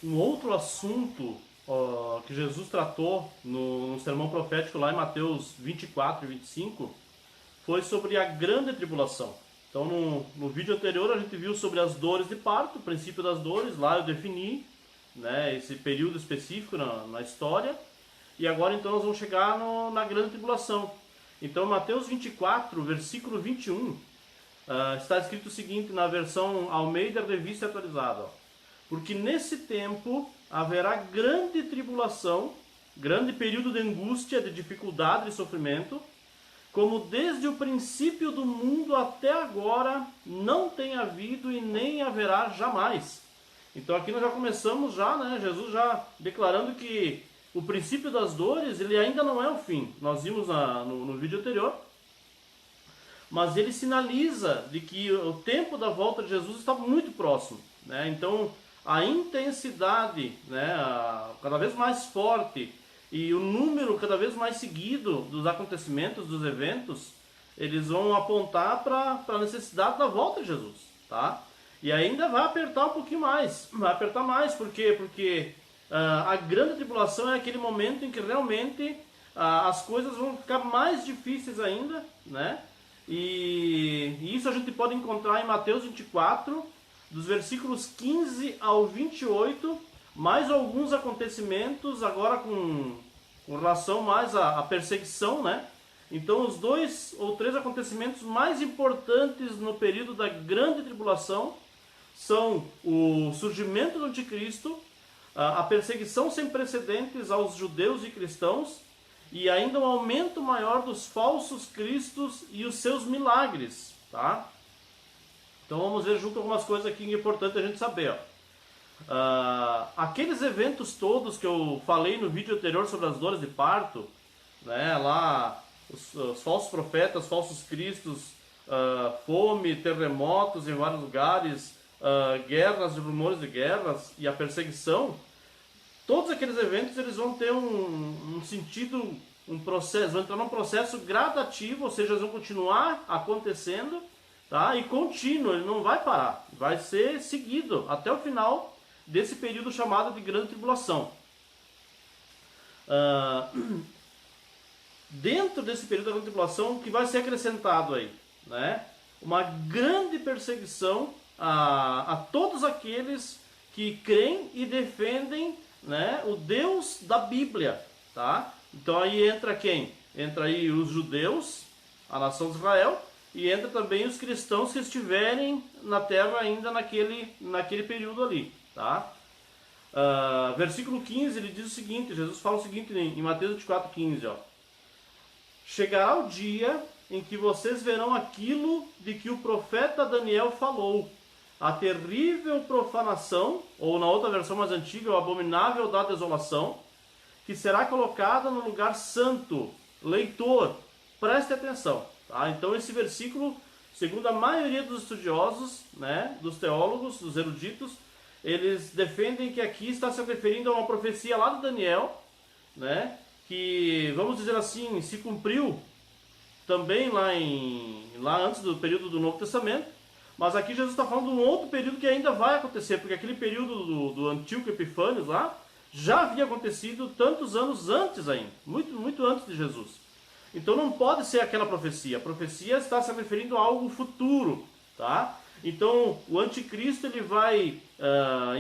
um outro assunto que Jesus tratou no sermão profético lá em Mateus 24 e 25 foi sobre a grande tribulação. Então no vídeo anterior a gente viu sobre as dores de parto, o princípio das dores, lá eu defini, né, esse período específico na história. E agora então nós vamos chegar na grande tribulação. Então Mateus 24, versículo 21, está escrito o seguinte na versão Almeida Revista Atualizada. Ó. Porque nesse tempo haverá grande tribulação, grande período de angústia, de dificuldade e sofrimento, como desde o princípio do mundo até agora não tem havido e nem haverá jamais. Então aqui nós já começamos né, Jesus já declarando que o princípio das dores, ele ainda não é o fim. Nós vimos no vídeo anterior. Mas ele sinaliza de que o tempo da volta de Jesus está muito próximo. Né? Então a intensidade, né, cada vez mais forte, e o número cada vez mais seguido dos acontecimentos, dos eventos, eles vão apontar para a necessidade da volta de Jesus. Tá? E ainda vai apertar um pouquinho mais. Vai apertar mais, por quê? Porque a grande tribulação é aquele momento em que realmente as coisas vão ficar mais difíceis ainda, né? E isso a gente pode encontrar em Mateus 24, dos versículos 15 ao 28, mais alguns acontecimentos agora com relação mais à perseguição, né? Então os 2 ou 3 acontecimentos mais importantes no período da grande tribulação são o surgimento do anticristo, a perseguição sem precedentes aos judeus e cristãos, e ainda um aumento maior dos falsos cristos e os seus milagres. Tá? Então vamos ver junto algumas coisas aqui que é importante a gente saber. Aqueles eventos todos que eu falei no vídeo anterior sobre as dores de parto, né, lá os falsos profetas, falsos cristos, fome, terremotos em vários lugares, guerras e rumores de guerras e a perseguição, todos aqueles eventos eles vão ter um sentido, um processo, vão entrar num processo gradativo, ou seja, eles vão continuar acontecendo, tá? E contínuo, ele não vai parar, vai ser seguido até o final desse período chamado de grande tribulação. Dentro desse período da grande tribulação, o que vai ser acrescentado aí, né? Uma grande perseguição a todos aqueles que creem e defendem, né, o Deus da Bíblia, tá? Então aí entra quem? Entra aí os judeus, a nação de Israel, e entra também os cristãos que estiverem na terra ainda naquele período ali, tá? Versículo 15, ele diz o seguinte, Jesus fala o seguinte em Mateus 24, 15, ó. Chegará o dia em que vocês verão aquilo de que o profeta Daniel falou, a terrível profanação, ou na outra versão mais antiga, o abominável da desolação, que será colocada no lugar santo. Leitor, preste atenção. Tá? Então esse versículo, segundo a maioria dos estudiosos, né, dos teólogos, dos eruditos, eles defendem que aqui está se referindo a uma profecia lá de Daniel, né, que, vamos dizer assim, se cumpriu também lá antes do período do Novo Testamento. Mas aqui Jesus está falando de um outro período que ainda vai acontecer, porque aquele período do Antíoco Epifânios lá já havia acontecido tantos anos antes ainda, muito, muito antes de Jesus. Então não pode ser aquela profecia. A profecia está se referindo a algo futuro, tá? Então o anticristo ele vai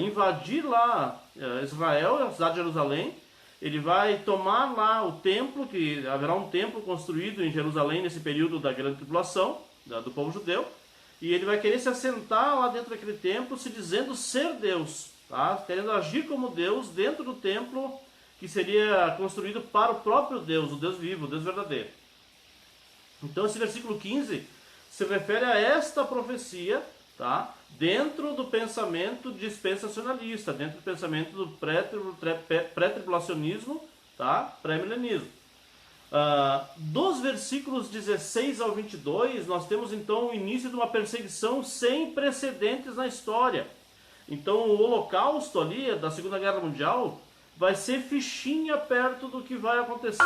invadir lá Israel, a cidade de Jerusalém. Ele vai tomar lá o templo, que haverá um templo construído em Jerusalém nesse período da grande tribulação do povo judeu. E ele vai querer se assentar lá dentro daquele templo, se dizendo ser Deus, tá? Querendo agir como Deus dentro do templo que seria construído para o próprio Deus, o Deus vivo, o Deus verdadeiro. Então esse versículo 15 se refere a esta profecia, tá? Dentro do pensamento dispensacionalista, dentro do pensamento do pré-tribulacionismo, tá? Pré-milenismo. Dos versículos 16 ao 22, nós temos então o início de uma perseguição sem precedentes na história. Então o holocausto ali da Segunda Guerra Mundial vai ser fichinha perto do que vai acontecer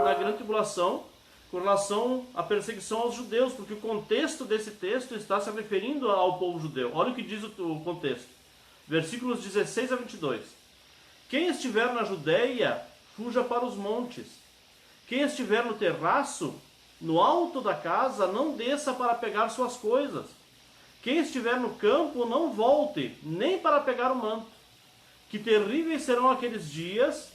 na grande tribulação com relação à perseguição aos judeus, porque o contexto desse texto está se referindo ao povo judeu. Olha o que diz o contexto. versículos 16 a 22. Quem estiver na Judéia, fuja para os montes. Quem estiver no terraço, no alto da casa, não desça para pegar suas coisas. Quem estiver no campo, não volte, nem para pegar o manto. Que terríveis serão aqueles dias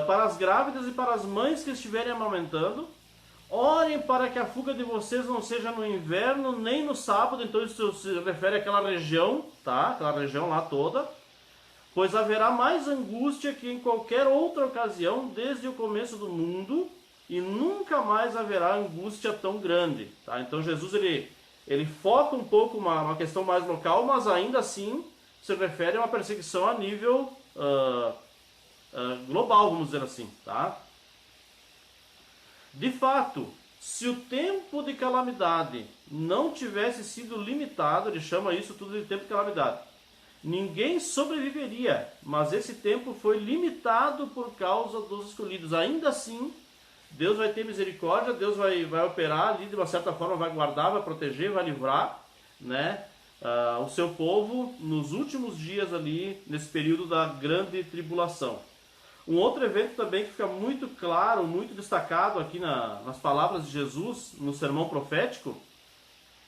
para as grávidas e para as mães que estiverem amamentando. Orem para que a fuga de vocês não seja no inverno, nem no sábado. Então isso se refere àquela região, tá? Aquela região lá toda. Pois haverá mais angústia que em qualquer outra ocasião desde o começo do mundo, e nunca mais haverá angústia tão grande. Tá? Então Jesus ele foca um pouco uma questão mais local, mas ainda assim se refere a uma perseguição a nível global, vamos dizer assim. Tá? De fato, se o tempo de calamidade não tivesse sido limitado, ele chama isso tudo de tempo de calamidade, ninguém sobreviveria, mas esse tempo foi limitado por causa dos escolhidos. Ainda assim, Deus vai ter misericórdia, Deus vai operar ali, de uma certa forma vai guardar, vai proteger, vai livrar, né, o seu povo nos últimos dias ali, nesse período da grande tribulação. Um outro evento também que fica muito claro, muito destacado aqui nas palavras de Jesus, no sermão profético,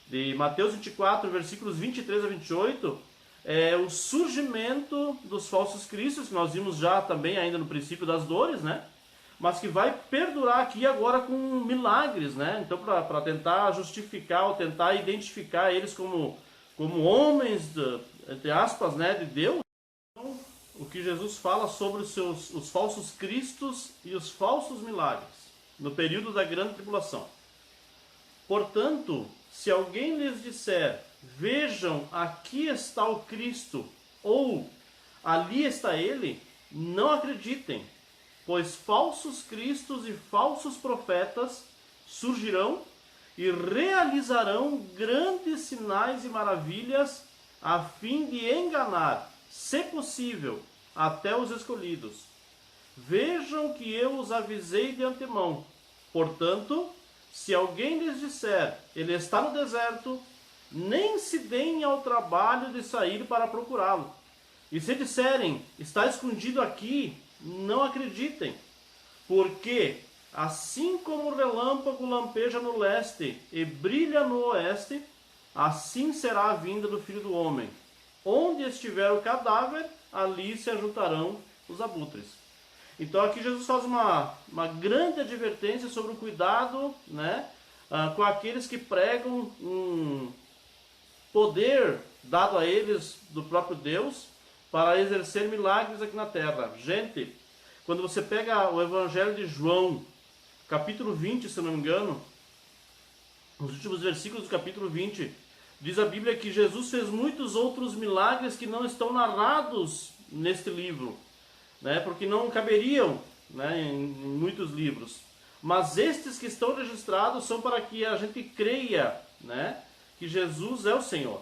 de Mateus 24, versículos 23 a 28, é o surgimento dos falsos cristos, que nós vimos já também ainda no princípio das dores, né? Mas que vai perdurar aqui agora com milagres, né? Então, para tentar justificar ou tentar identificar eles como homens, entre aspas, né, de Deus. Então, o que Jesus fala sobre os falsos cristos e os falsos milagres no período da grande tribulação. Portanto, se alguém lhes disser: vejam, aqui está o Cristo, ou ali está ele, não acreditem, pois falsos cristos e falsos profetas surgirão e realizarão grandes sinais e maravilhas a fim de enganar, se possível, até os escolhidos. Vejam que eu os avisei de antemão. Portanto, se alguém lhes disser: ele está no deserto, nem se deem ao trabalho de sair para procurá-lo. E se disserem: está escondido aqui, não acreditem, porque assim como o relâmpago lampeja no leste e brilha no oeste, assim será a vinda do Filho do Homem. Onde estiver o cadáver, ali se ajuntarão os abutres. Então aqui Jesus faz uma grande advertência sobre o cuidado, né, com aqueles que pregam um poder dado a eles do próprio Deus para exercer milagres aqui na terra. Gente, quando você pega o Evangelho de João, capítulo 20, se não me engano, os últimos versículos do capítulo 20, diz a Bíblia que Jesus fez muitos outros milagres que não estão narrados neste livro, né, porque não caberiam, né, em muitos livros. Mas estes que estão registrados são para que a gente creia, né, que Jesus é o Senhor.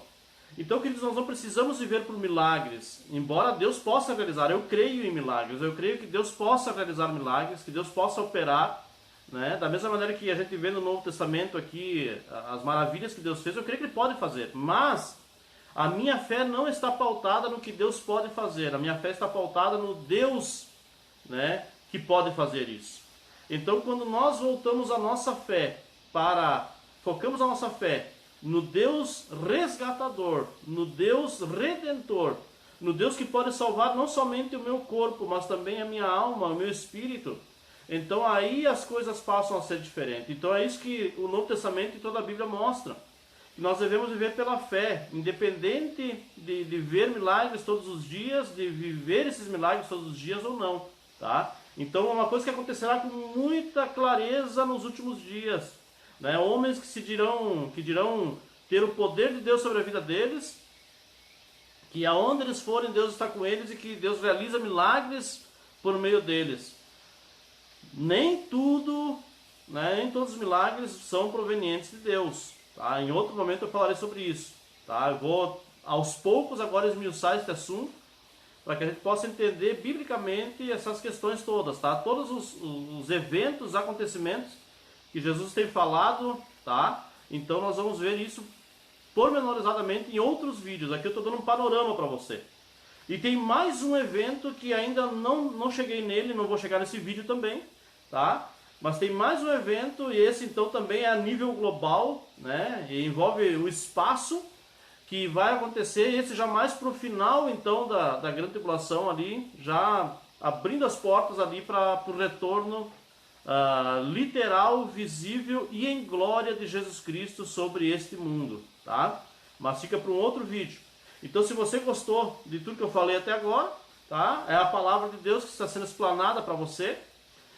Então, queridos, nós não precisamos viver por milagres, embora Deus possa realizar. Eu creio em milagres, eu creio que Deus possa realizar milagres, que Deus possa operar, né? Da mesma maneira que a gente vê no Novo Testamento aqui as maravilhas que Deus fez, eu creio que Ele pode fazer. Mas a minha fé não está pautada no que Deus pode fazer, a minha fé está pautada no Deus, né, que pode fazer isso. Então, quando nós voltamos a nossa fé focamos a nossa fé no Deus resgatador, no Deus redentor, no Deus que pode salvar não somente o meu corpo, mas também a minha alma, o meu espírito, então aí as coisas passam a ser diferentes. Então é isso que o Novo Testamento e toda a Bíblia mostra. Que nós devemos viver pela fé, independente de ver milagres todos os dias, de viver esses milagres todos os dias ou não, tá? Então é uma coisa que acontecerá com muita clareza nos últimos dias, né? Homens que dirão ter o poder de Deus sobre a vida deles, que aonde eles forem Deus está com eles e que Deus realiza milagres por meio deles. Nem tudo, né, nem todos os milagres são provenientes de Deus, tá? Em outro momento eu falarei sobre isso, tá? Eu vou aos poucos agora esmiuçar este assunto para que a gente possa entender biblicamente essas questões todas, tá? Todos os eventos, acontecimentos que Jesus tem falado, tá? Então nós vamos ver isso pormenorizadamente em outros vídeos. Aqui eu estou dando um panorama para você. E tem mais um evento que ainda não cheguei nele, não vou chegar nesse vídeo também, tá? Mas tem mais um evento e esse então também é a nível global, né? E envolve o espaço, que vai acontecer, esse já mais para o final então da grande tribulação ali, já abrindo as portas ali para o retorno literal, visível e em glória de Jesus Cristo sobre este mundo, tá? Mas fica para um outro vídeo. Então, se você gostou de tudo que eu falei até agora, tá? É a palavra de Deus que está sendo explanada para você.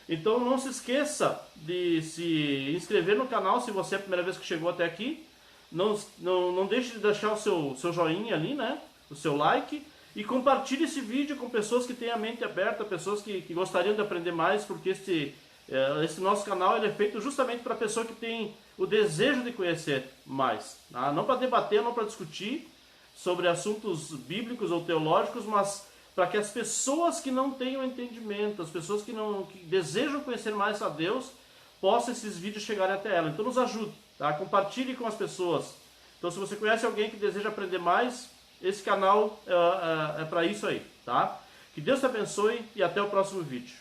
Então, não se esqueça de se inscrever no canal se você é a primeira vez que chegou até aqui. Não deixe de deixar o seu joinha ali, né? O seu like. E compartilhe esse vídeo com pessoas que têm a mente aberta, pessoas que gostariam de aprender mais, porque esse nosso canal ele é feito justamente para a pessoa que tem o desejo de conhecer mais. Tá? Não para debater, não para discutir sobre assuntos bíblicos ou teológicos, mas para que as pessoas que não tenham entendimento, as pessoas que desejam conhecer mais a Deus, possam esses vídeos chegarem até ela. Então nos ajude, tá? Compartilhe com as pessoas. Então se você conhece alguém que deseja aprender mais, esse canal é para isso aí, tá? Que Deus te abençoe e até o próximo vídeo.